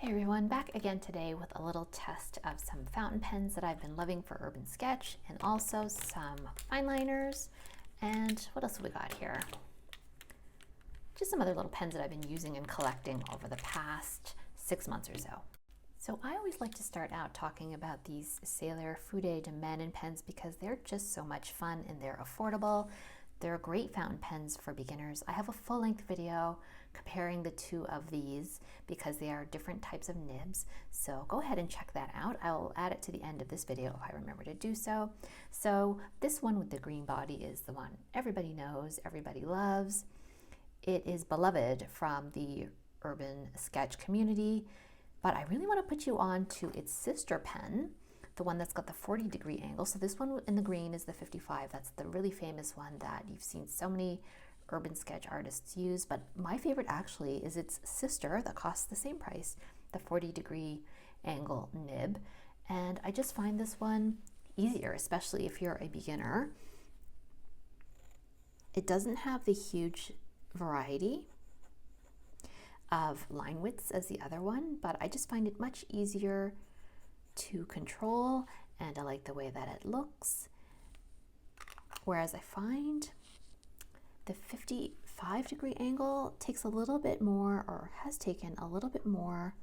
Hey everyone, back again today with a little test of some fountain pens that I've been loving for Urban Sketch, and also some fine liners. And what else have we got here? Just some other little pens that I've been using and collecting over the past 6 months or so. So I always like to start out talking about these Sailor Fude de Manon pens because they're just so much fun and they're affordable. They're great fountain pens for beginners. I have a full-length video comparing the two of these because they are different types of nibs. So go ahead and check that out. I'll add it to the end of this video if I remember to do so. So this one with the green body is the one everybody knows, everybody loves. It is beloved from the Urban Sketch community, but I really want to put you on to its sister pen, the one that's got the 40-degree angle. So this one in the green is the 55. That's the really famous one that you've seen so many Urban Sketch artists use. But my favorite actually is its sister that costs the same price, the 40-degree angle nib. And I just find this one easier, especially if you're a beginner. It doesn't have the huge variety of line widths as the other one, but I just find it much easier to control, and I like the way that it looks. Whereas I find the 55-degree angle takes a little bit more, or has taken a little bit more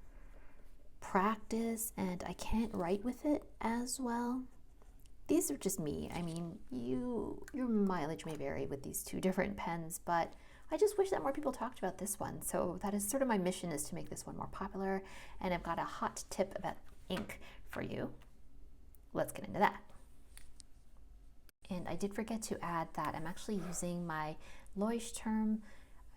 practice, and I can't write with it as well. These are just me. I mean, your mileage may vary with these two different pens, but I just wish that more people talked about this one. So that is sort of my mission, is to make this one more popular, and I've got a hot tip about ink for you. Let's get into that. And I did forget to add that I'm actually using my Leuchtturm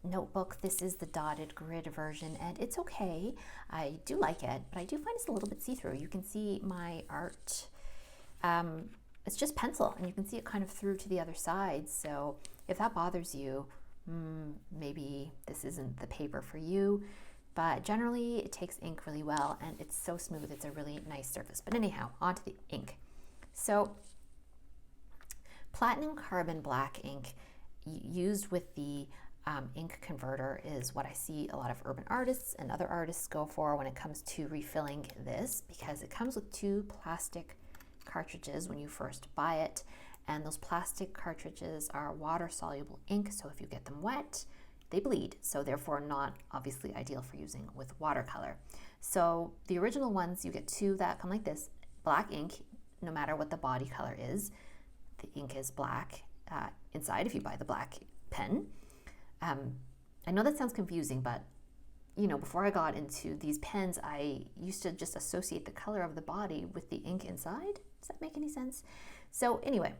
notebook. This is the dotted grid version, and it's okay. I do like it, but I do find it's a little bit see-through. You can see my art. It's just pencil, and you can see it kind of through to the other side. So if that bothers you, maybe this isn't the paper for you. But generally it takes ink really well, and it's so smooth. It's a really nice surface. But anyhow, onto the ink. So platinum carbon black ink used with the ink converter is what I see a lot of urban artists and other artists go for when it comes to refilling this, because it comes with two plastic cartridges when you first buy it, and those plastic cartridges are water soluble ink, so if you get them wet, they bleed, so therefore not obviously ideal for using with watercolor. So the original ones, you get two that come like this, black ink, no matter what the body color is. The ink is black inside if you buy the black pen. I know that sounds confusing, but you know, before I got into these pens, I used to just associate the color of the body with the ink inside. Does that make any sense? So anyway,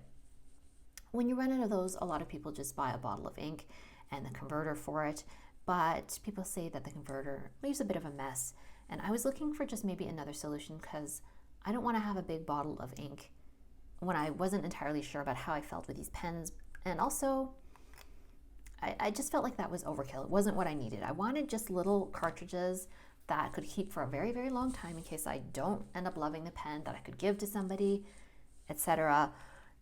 when you run out of those, a lot of people just buy a bottle of ink and the converter for it, but people say that the converter leaves a bit of a mess, and I was looking for just maybe another solution because I don't want to have a big bottle of ink when I wasn't entirely sure about how I felt with these pens, and also I just felt like that was overkill. It wasn't what I needed. I wanted just little cartridges that could keep for a very, very long time in case I don't end up loving the pen, that I could give to somebody, etc.,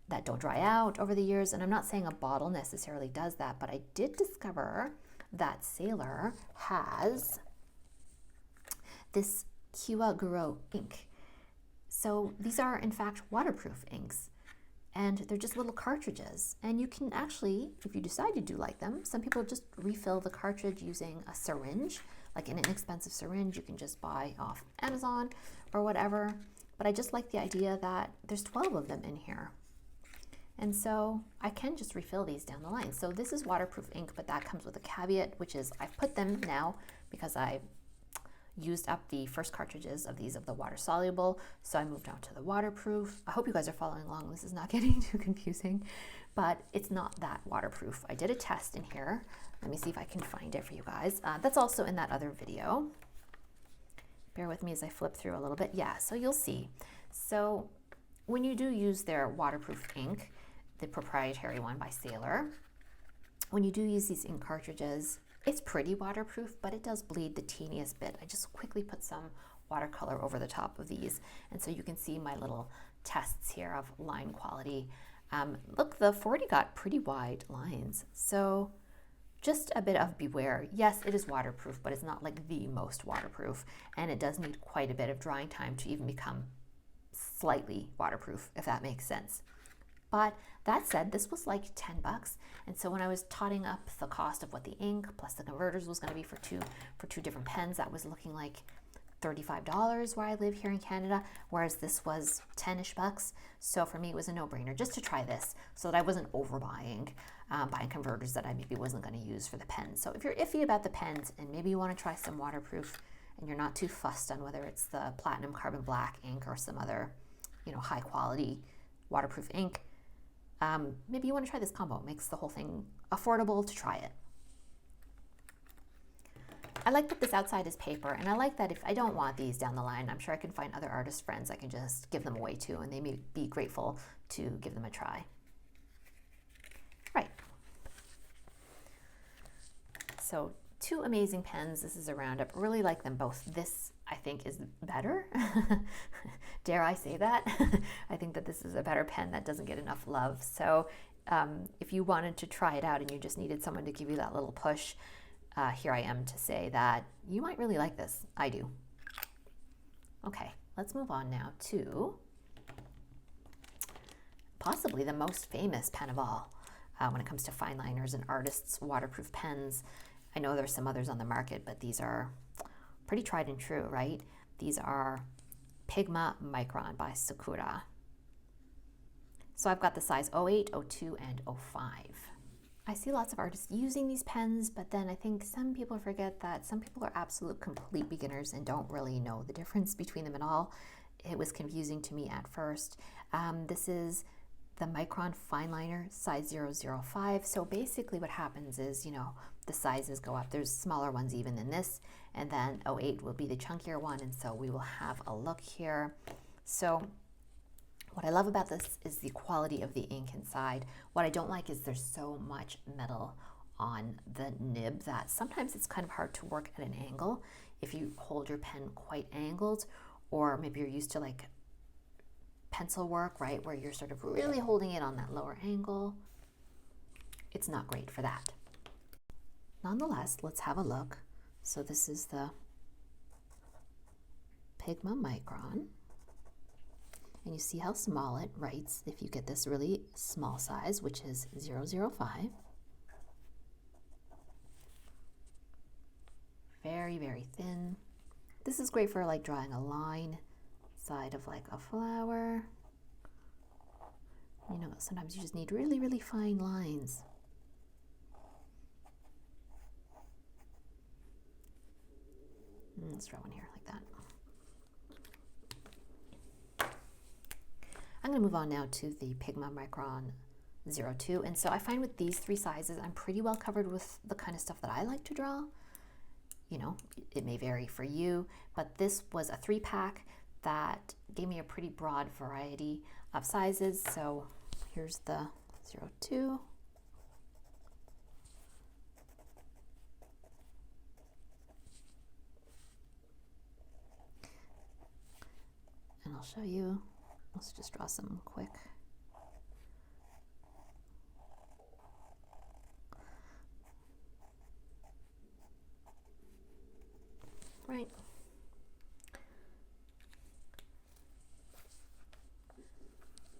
that don't dry out over the years. And I'm not saying a bottle necessarily does that, but I did discover that Sailor has this Kiwa Guro ink. So these are in fact waterproof inks, and they're just little cartridges. And you can actually, if you decide you do like them, some people just refill the cartridge using a syringe, like an inexpensive syringe you can just buy off Amazon or whatever. But I just like the idea that there's 12 of them in here. And so I can just refill these down the line. So this is waterproof ink, but that comes with a caveat, which is I've put them now because I used up the first cartridges of these of the water soluble. So I moved on to the waterproof. I hope you guys are following along. This is not getting too confusing, but it's not that waterproof. I did a test in here. Let me see if I can find it for you guys. That's also in that other video. Bear with me as I flip through a little bit. Yeah, so you'll see. So when you do use their waterproof ink, the proprietary one by Sailor, when you do use these ink cartridges, it's pretty waterproof, but it does bleed the teeniest bit. I just quickly put some watercolor over the top of these, and so you can see my little tests here of line quality. Look, the 40 got pretty wide lines, so just a bit of beware. Yes, it is waterproof, but it's not like the most waterproof, and it does need quite a bit of drying time to even become slightly waterproof, if that makes sense. But that said, this was like 10 bucks. And so when I was totting up the cost of what the ink plus the converters was going to be for two different pens, that was looking like $35 where I live here in Canada, whereas this was 10-ish bucks. So for me, it was a no-brainer just to try this so that I wasn't overbuying, buying converters that I maybe wasn't going to use for the pens. So if you're iffy about the pens and maybe you want to try some waterproof and you're not too fussed on whether it's the platinum carbon black ink or some other, high quality waterproof ink, maybe you want to try this combo. It makes the whole thing affordable to try it. I like that this outside is paper, and I like that if I don't want these down the line, I'm sure I can find other artist friends I can just give them away to, and they may be grateful to give them a try. Right. So 2 amazing pens. This is a roundup. Really like them both. This, I think, is better. Dare I say that? I think that this is a better pen that doesn't get enough love. So if you wanted to try it out and you just needed someone to give you that little push, here I am to say that you might really like this. I do. Okay, let's move on now to possibly the most famous pen of all when it comes to fine liners and artists' waterproof pens. I know there's some others on the market, but these are pretty tried and true, right? These are Pigma Micron by Sakura. So I've got the size 08, 02, and 05. I see lots of artists using these pens, but then I think some people forget that some people are absolute complete beginners and don't really know the difference between them at all. It was confusing to me at first. This is the Micron Fineliner size 005. So basically what happens is, the sizes go up. There's smaller ones even than this, and then 08 will be the chunkier one, and so we will have a look here. So what I love about this is the quality of the ink inside. What I don't like is there's so much metal on the nib that sometimes it's kind of hard to work at an angle if you hold your pen quite angled, or maybe you're used to like pencil work, right, where you're sort of really holding it on that lower angle. It's not great for that. Nonetheless, let's have a look. So this is the Pigma Micron. And you see how small it writes if you get this really small size, which is 005. Very, very thin. This is great for like drawing a line side of like a flower. Sometimes you just need really, really fine lines. Let's draw one here like that. I'm going to move on now to the Pigma Micron 02. And so I find with these 3 sizes, I'm pretty well covered with the kind of stuff that I like to draw. It may vary for you, but this was a 3-pack that gave me a pretty broad variety of sizes. So here's the 02. And I'll show you. Let's just draw some quick. Right.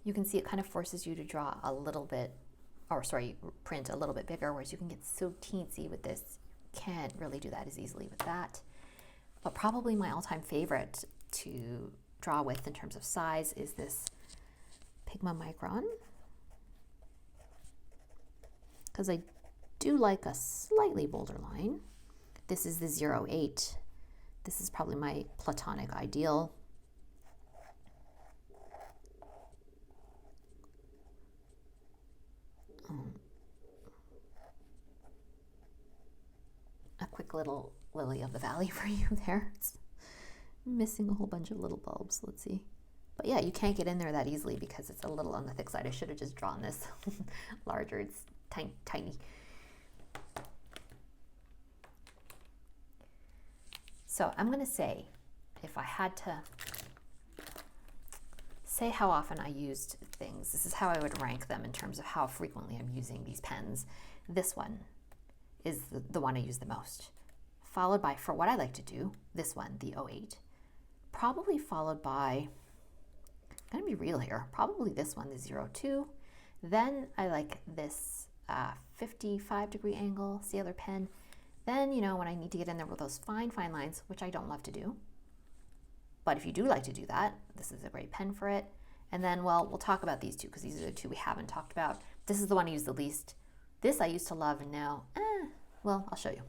You can see it kind of forces you to draw a little bit, print a little bit bigger, whereas you can get so teensy with this. You can't really do that as easily with that. But probably my all-time favorite to draw with in terms of size is this Pigma Micron, because I do like a slightly bolder line. This is the 08. This is probably my platonic ideal. A quick little lily of the valley for you there. It's missing a whole bunch of little bulbs. Let's see. But yeah, you can't get in there that easily because it's a little on the thick side. I should have just drawn this larger. It's tiny. So I'm going to say, if I had to say how often I used things, this is how I would rank them in terms of how frequently I'm using these pens. This one is the one I use the most. Followed by, for what I like to do, this one, the 08. Probably followed by, I'm gonna be real here, probably this one, the 02. Then I like this 55-degree angle sealer pen. Then, you know, when I need to get in there with those fine lines, which I don't love to do. But if you do like to do that, this is a great pen for it. And then, well, we'll talk about these two because these are the two we haven't talked about. This is the one I use the least. This I used to love, and now, well, I'll show you.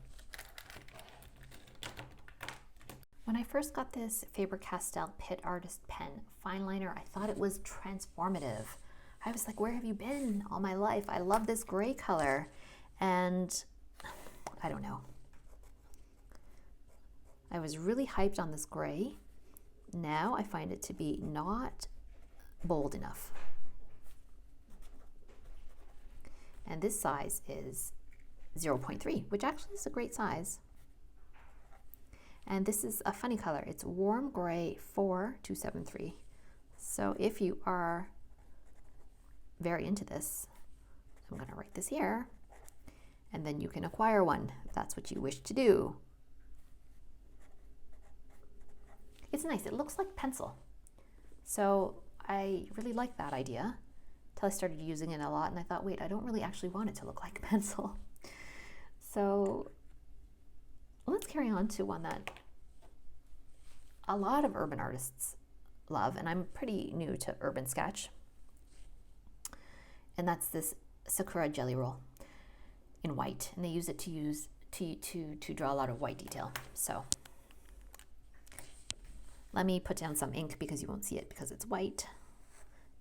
When I first got this Faber-Castell Pit Artist Pen fine liner, I thought it was transformative. I was like, where have you been all my life? I love this gray color. And I don't know. I was really hyped on this gray. Now I find it to be not bold enough. And this size is 0.3, which actually is a great size. And this is a funny color. It's warm gray 4273. So if you are very into this, I'm going to write this here, and then you can acquire one if that's what you wish to do. It's nice. It looks like pencil. So I really like that idea until I started using it a lot, and I thought, wait, I don't really actually want it to look like pencil. So let's carry on to one that a lot of urban artists love, and I'm pretty new to urban sketch, and that's this Sakura Jelly Roll in white, and they use it to draw a lot of white detail. So let me put down some ink because you won't see it because it's white,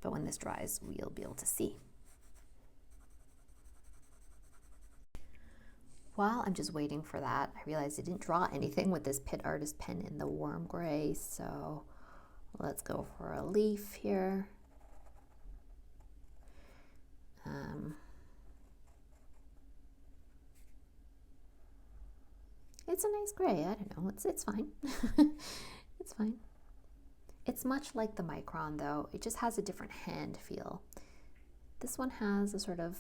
but when this dries, we'll be able to see. While I'm just waiting for that, I realized I didn't draw anything with this Pit Artist pen in the warm gray, so let's go for a leaf here. It's a nice gray, I don't know, it's fine. It's fine. It's much like the Micron though, it just has a different hand feel. This one has a sort of,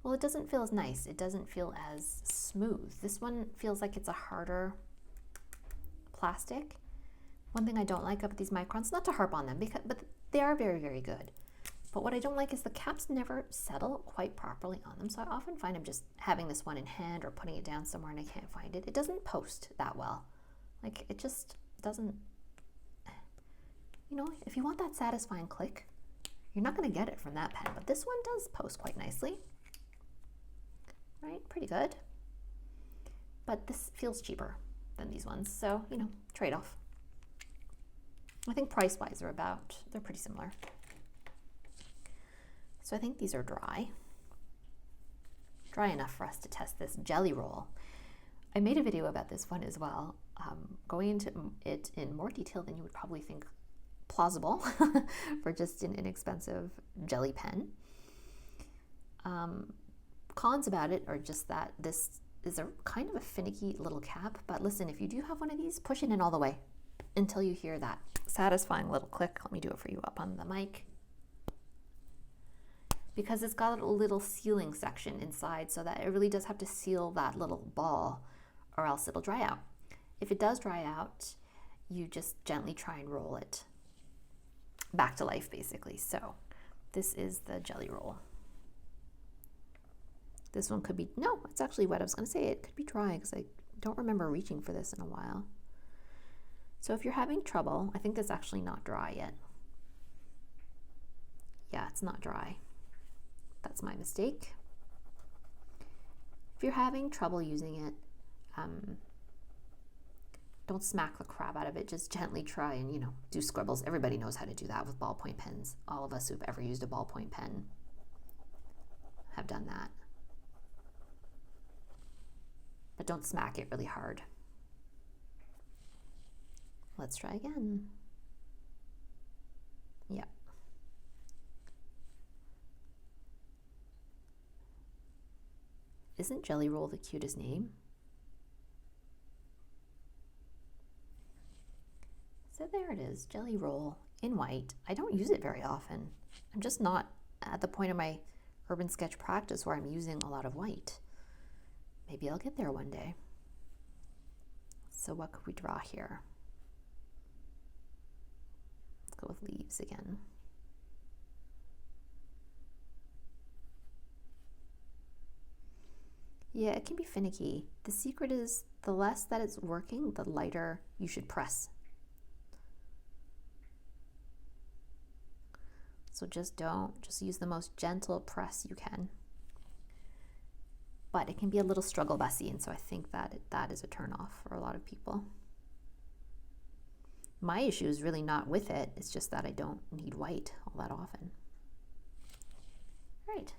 well, it doesn't feel as nice. It doesn't feel as smooth. This one feels like it's a harder plastic. One thing I don't like about these Microns, not to harp on them, but they are very, very good. But what I don't like is the caps never settle quite properly on them. So I often find I'm just having this one in hand or putting it down somewhere and I can't find it. It doesn't post that well. Like it just doesn't, you know, if you want that satisfying click, you're not going to get it from that pen. But this one does post quite nicely. Right, pretty good. But this feels cheaper than these ones. So, you know, trade-off. I think price-wise they're pretty similar. So I think these are dry. Dry enough for us to test this Jelly Roll. I made a video about this one as well, going into it in more detail than you would probably think plausible for just an inexpensive jelly pen. Cons about it are just that this is a kind of a finicky little cap, but listen, if you do have one of these, push it in all the way until you hear that satisfying little click. Let me do it for you up on the mic. Because it's got a little sealing section inside, so that it really does have to seal that little ball or else it'll dry out. If it does dry out, you just gently try and roll it back to life, basically. So this is the Jelly Roll. This one could be, no, it's actually wet. I was going to say it could be dry because I don't remember reaching for this in a while. So if you're having trouble, I think that's actually not dry yet. Yeah, it's not dry. That's my mistake. If you're having trouble using it, don't smack the crap out of it. Just gently try and, you know, do scribbles. Everybody knows how to do that with ballpoint pens. All of us who've ever used a ballpoint pen have done that. But don't smack it really hard. Let's try again. Yeah. Isn't Jelly Roll the cutest name? So there it is, Jelly Roll in white. I don't use it very often. I'm just not at the point of my urban sketch practice where I'm using a lot of white. Maybe I'll get there one day. So what could we draw here? Let's go with leaves again. Yeah, it can be finicky. The secret is the less that it's working, the lighter you should press. So just use the most gentle press you can. But it can be a little struggle bussy, and so I think that is a turnoff for a lot of people. My issue is really not with it, it's just that I don't need white all that often. All right,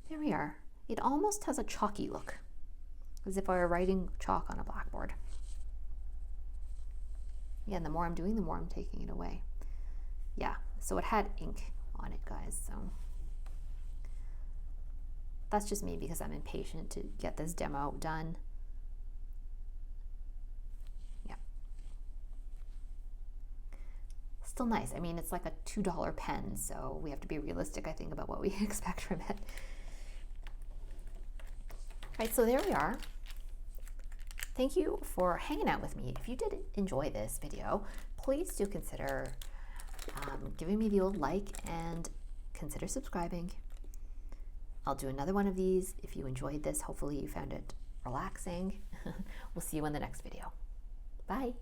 there we are. It almost has a chalky look, as if I were writing chalk on a blackboard. Yeah, and the more I'm doing, the more I'm taking it away. Yeah, so it had ink on it, guys, so that's just me because I'm impatient to get this demo done. Yeah. Still nice. I mean, it's like a $2 pen, so we have to be realistic, I think, about what we expect from it. Right, so there we are. Thank you for hanging out with me. If you did enjoy this video, please do consider giving me the old like and consider subscribing. I'll do another one of these. If you enjoyed this, hopefully you found it relaxing. We'll see you in the next video. Bye.